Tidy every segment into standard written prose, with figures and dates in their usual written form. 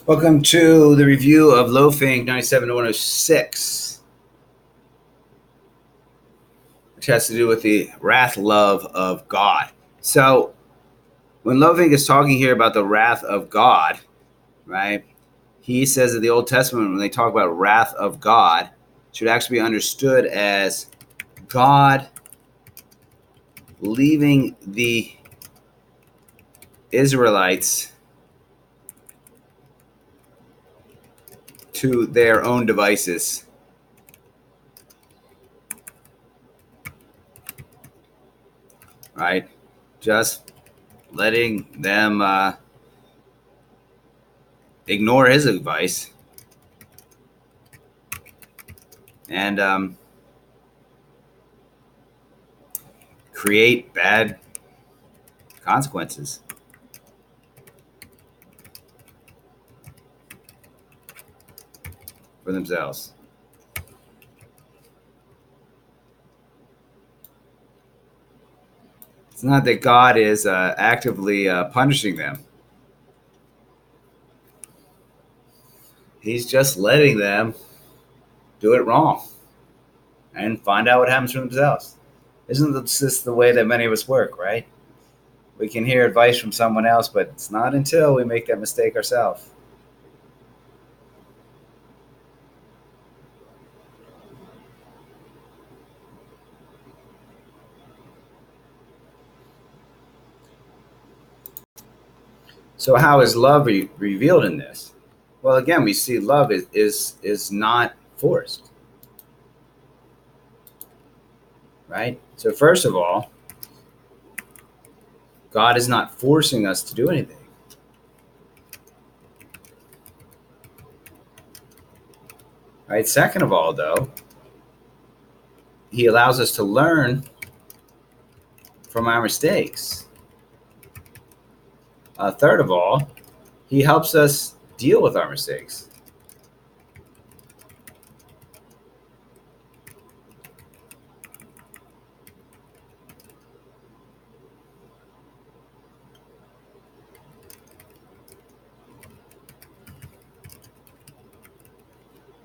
Welcome to the review of Lohfink 97 to 106, which has to do with the wrath love of God. So, when Lohfink is talking here about the wrath of God, right, he says that the Old Testament, when they talk about wrath of God, should actually be understood as God leaving the Israelites to their own devices. Right? Just letting them ignore his advice and create bad consequences for themselves. It's not that God is actively punishing them. He's just letting them do it wrong and find out what happens for themselves. Isn't this the way that many of us work, right? We can hear advice from someone else, but it's not until we make that mistake ourselves. So how is love revealed in this? Well, again, we see love is not forced, right? So first of all, God is not forcing us to do anything. Right? Second of all, though, he allows us to learn from our mistakes. Third of all, he helps us deal with our mistakes.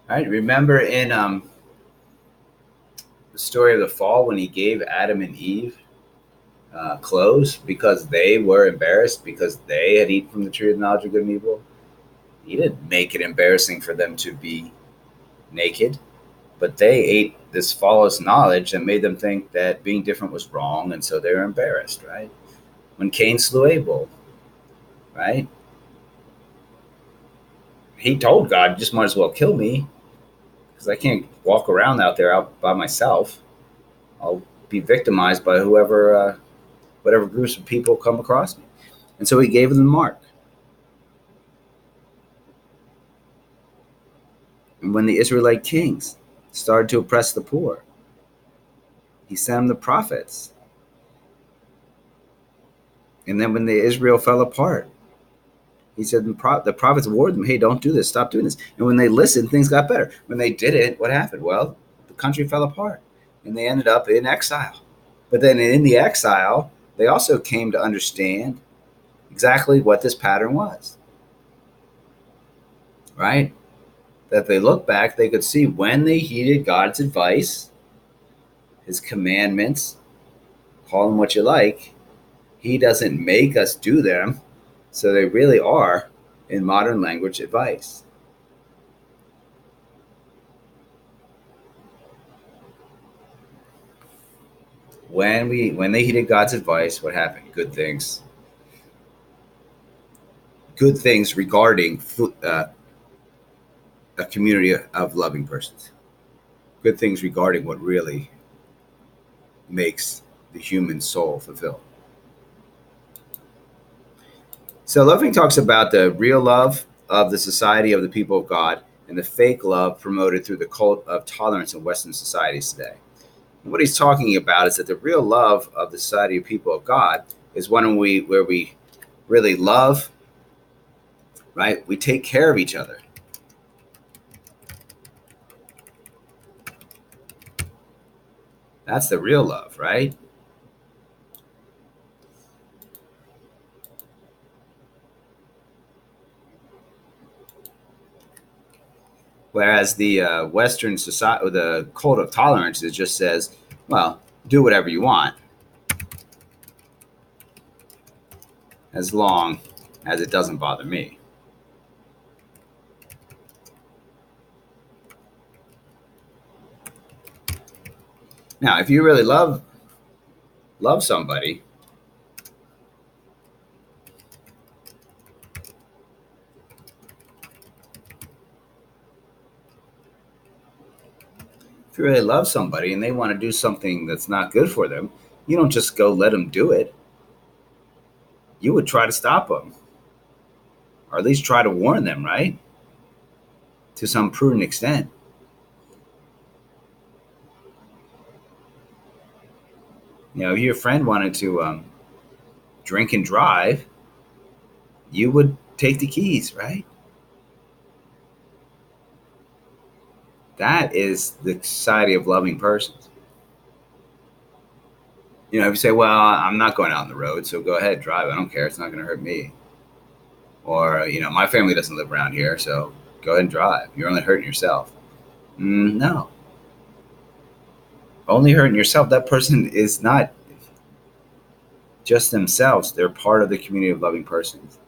Right? Remember in the story of the fall when he gave Adam and Eve clothes because they were embarrassed because they had eaten from the tree of the knowledge of good and evil? He didn't make it embarrassing for them to be naked, but they ate this false knowledge that made them think that being different was wrong, and so they were embarrassed, right? When Cain slew Abel, right? He told God, "You just might as well kill me because I can't walk around out there out by myself. I'll be victimized by whatever groups of people come across me." And so he gave them the mark. And when the Israelite kings started to oppress the poor, he sent them the prophets. And then when the Israel fell apart, he said the prophets warned them, "Hey, don't do this. Stop doing this." And when they listened, things got better. When they didn't, what happened? Well, the country fell apart, and they ended up in exile. But then in the exile, they also came to understand exactly what this pattern was, right? That they look back, they could see when they heeded God's advice, his commandments, call them what you like. He doesn't make us do them. So they really are, in modern language, advice. When they heeded God's advice, what happened? Good things. Good things regarding a community of loving persons. Good things regarding what really makes the human soul fulfilled. So Loving talks about the real love of the society of the people of God and the fake love promoted through the cult of tolerance in Western societies today. And what he's talking about is that the real love of the society of people of God is one where we really love, right? We take care of each other. That's the real love, right? Whereas the Western society, the code of tolerance, it just says, well, do whatever you want as long as it doesn't bother me. Now, if you really love somebody, if you really love somebody and they want to do something that's not good for them, you don't just go let them do it. You would try to stop them, or at least try to warn them, right? To some prudent extent. If your friend wanted to drink and drive, you would take the keys, right? That is the society of loving persons. If you say, well, I'm not going out on the road, so go ahead, drive. I don't care. It's not going to hurt me. Or, my family doesn't live around here, so go ahead and drive. You're only hurting yourself. No. Only hurting yourself. That person is not just themselves. They're part of the community of loving persons.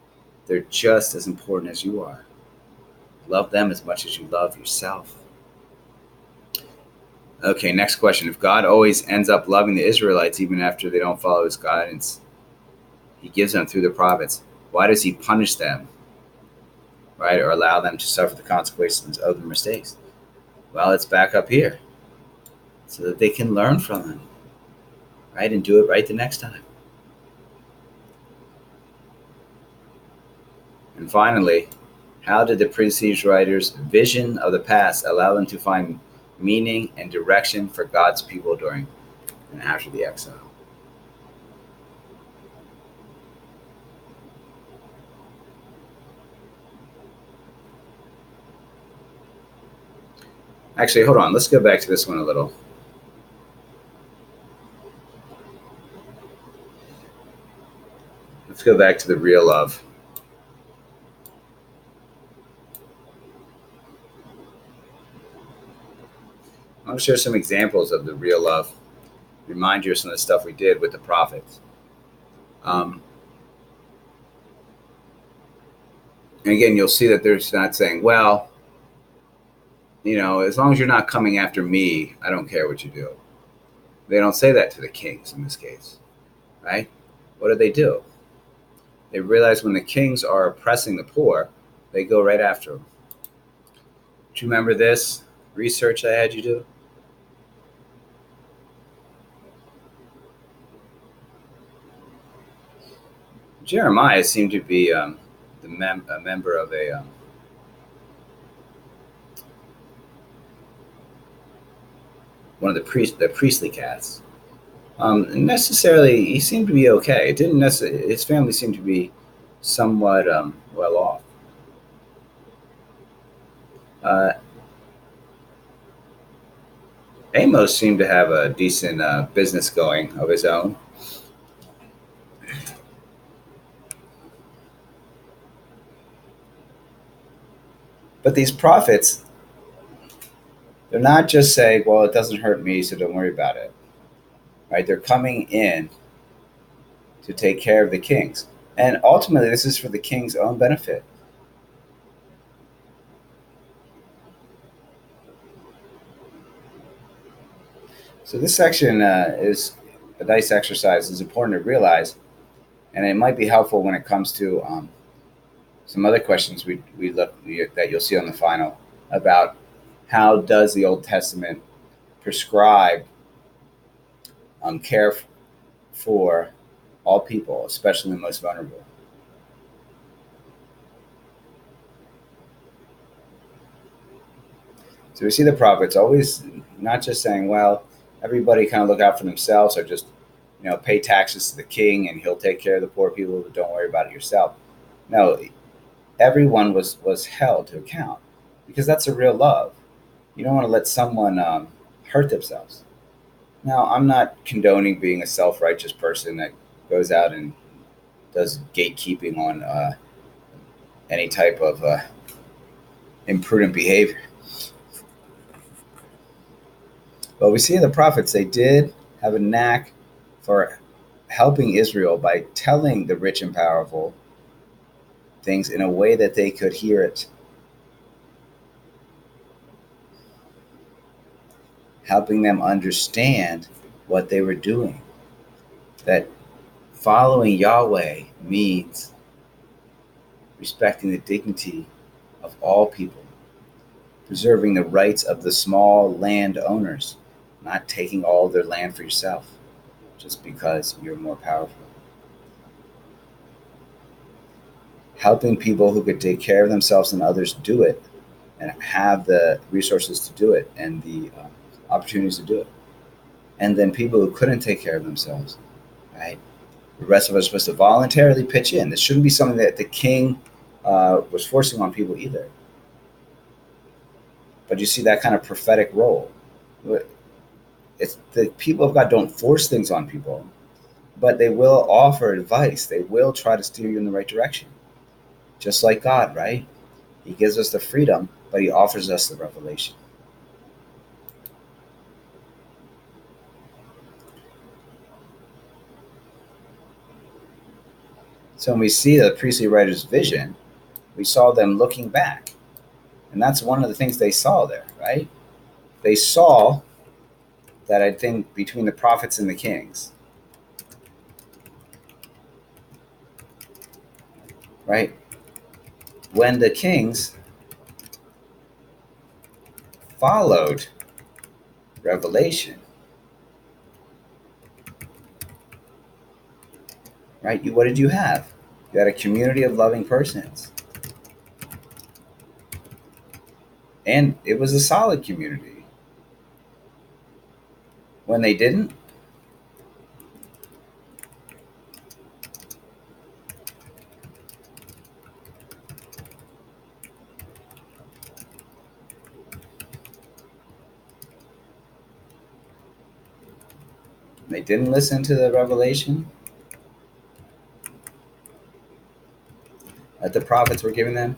They're just as important as you are. Love them as much as you love yourself. Okay, next question. If God always ends up loving the Israelites even after they don't follow his guidance he gives them through the prophets, why does he punish them, right, or allow them to suffer the consequences of their mistakes? Well, it's back up here so that they can learn from them, right, and do it right the next time. And finally, how did the previous writers' vision of the past allow them to find meaning and direction for God's people during and after the exile? Actually, hold on. Let's go back to this one a little. Let's go back to the real love. I want to share some examples of the real love. Remind you of some of the stuff we did with the prophets. And again, you'll see that they're not saying, well, as long as you're not coming after me, I don't care what you do. They don't say that to the kings in this case, right? What do? They realize when the kings are oppressing the poor, they go right after them. Do you remember this research I had you do? Jeremiah seemed to be a member of one of the priestly castes. Necessarily, he seemed to be okay. It didn't necessarily. His family seemed to be somewhat well off. Amos seemed to have a decent business going of his own. But these prophets, they're not just saying, well, it doesn't hurt me, so don't worry about it. Right? They're coming in to take care of the kings. And ultimately, this is for the king's own benefit. So this section is a nice exercise. It's important to realize, and it might be helpful when it comes to some other questions that you'll see on the final about how does the Old Testament prescribe care for all people, especially the most vulnerable. So we see the prophets always not just saying, well, everybody kind of look out for themselves, or just pay taxes to the king and he'll take care of the poor people, but don't worry about it yourself. No, everyone was held to account, because that's a real love. You don't want to let someone hurt themselves. Now, I'm not condoning being a self-righteous person that goes out and does gatekeeping on any type of imprudent behavior. But we see in the prophets they did have a knack for helping Israel by telling the rich and powerful things in a way that they could hear it, helping them understand what they were doing. That following Yahweh means respecting the dignity of all people, preserving the rights of the small landowners, not taking all their land for yourself just because you're more powerful. Helping people who could take care of themselves and others do it and have the resources to do it and the opportunities to do it. And then people who couldn't take care of themselves, right? The rest of us are supposed to voluntarily pitch in. This shouldn't be something that the king was forcing on people either. But you see that kind of prophetic role. It's the people of God don't force things on people, but they will offer advice. They will try to steer you in the right direction. Just like God, right? He gives us the freedom, but he offers us the revelation. So when we see the priestly writer's vision, we saw them looking back. And that's one of the things they saw there, right? They saw that, I think, between the prophets and the kings, right? When the kings followed revelation, right? What did you have? You had a community of loving persons. And it was a solid community. When they didn't listen to the revelation that the prophets were giving them,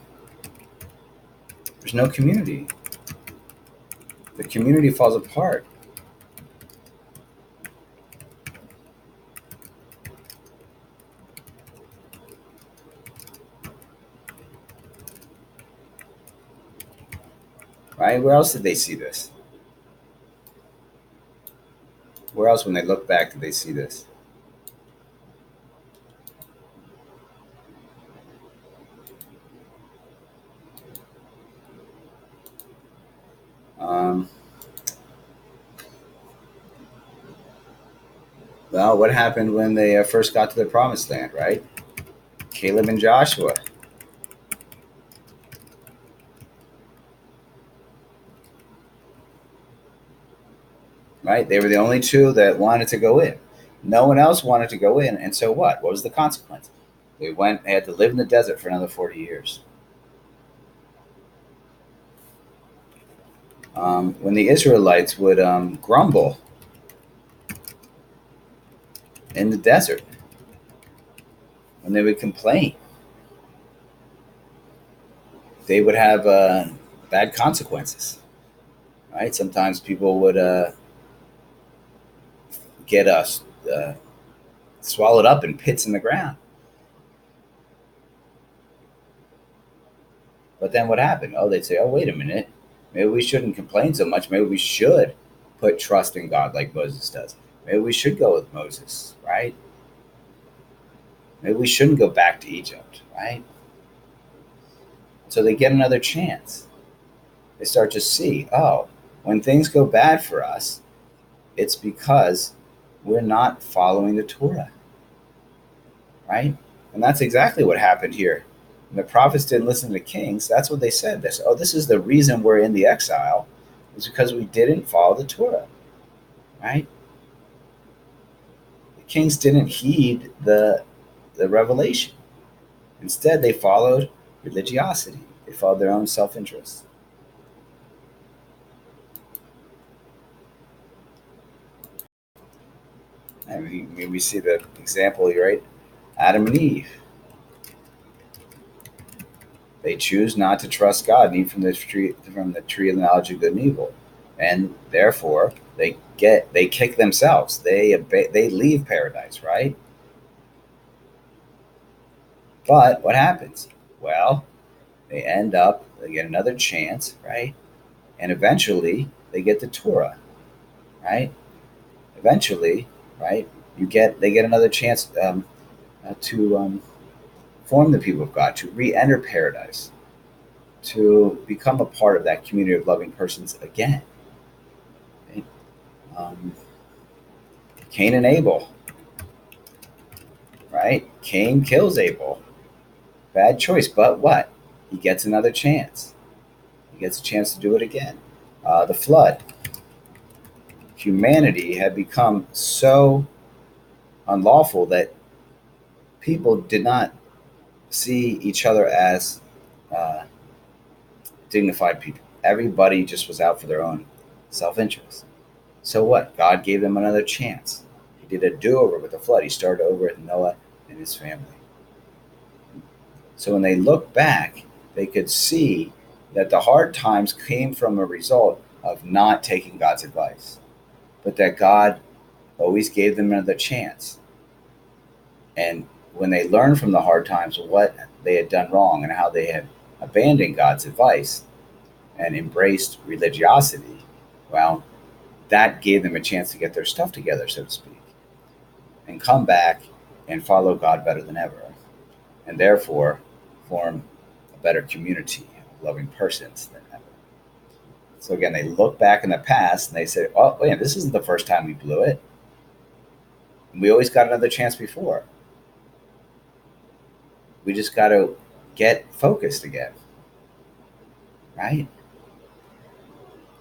there's no community. The community falls apart. Right? Where else did they see this? Where else, when they look back, did they see this? Um, well, what happened when they first got to the promised land, right? Caleb and Joshua. Right? They were the only two that wanted to go in. No one else wanted to go in. And so what? What was the consequence? They had to live in the desert for another 40 years. When the Israelites would grumble in the desert, when they would complain, they would have bad consequences. Right? Sometimes people would get swallowed up in pits in the ground. But then what happened? Oh, they'd say, oh, wait a minute. Maybe we shouldn't complain so much. Maybe we should put trust in God like Moses does. Maybe we should go with Moses, right? Maybe we shouldn't go back to Egypt, right? So they get another chance. They start to see, oh, when things go bad for us, it's because we're not following the Torah, right? And that's exactly what happened here. When the prophets didn't listen to the kings, that's what they said. They said, oh, this is the reason we're in the exile. It's because we didn't follow the Torah, right? The kings didn't heed the revelation. Instead, they followed religiosity. They followed their own self-interest. And we see the example here, right? Adam and Eve. They choose not to trust God and eat from the tree of the knowledge of good and evil, and therefore they kick themselves. They leave paradise, right? But what happens? Well, they get another chance, right? And eventually they get the Torah, right? Eventually, right? They get another chance to form the people of God, to re-enter paradise, to become a part of that community of loving persons again. Right? Um, Cain and Abel, right? Cain kills Abel. Bad choice, but what? He gets another chance. He gets a chance to do it again. The flood. Humanity had become so unlawful that people did not see each other as uh, dignified people. Everybody just was out for their own self interest. So what? God gave them another chance. He did a do over with the flood. He started over with Noah and his family. So when they look back, they could see that the hard times came from a result of not taking God's advice, but that God always gave them another chance. And when they learned from the hard times what they had done wrong and how they had abandoned God's advice and embraced religiosity, well, that gave them a chance to get their stuff together, so to speak, and come back and follow God better than ever, and therefore form a better community of loving persons than ever. So again, they look back in the past and they say, "Oh, wait, this isn't the first time we blew it. We always got another chance before. We just got to get focused again, right?"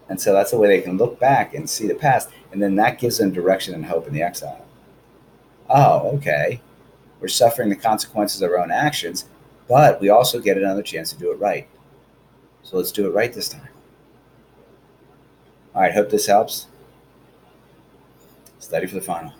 And so that's the way they can look back and see the past, and then that gives them direction and hope in the exile. Oh, okay. We're suffering the consequences of our own actions, but we also get another chance to do it right. So let's do it right this time. All right, hope this helps. Study for the final.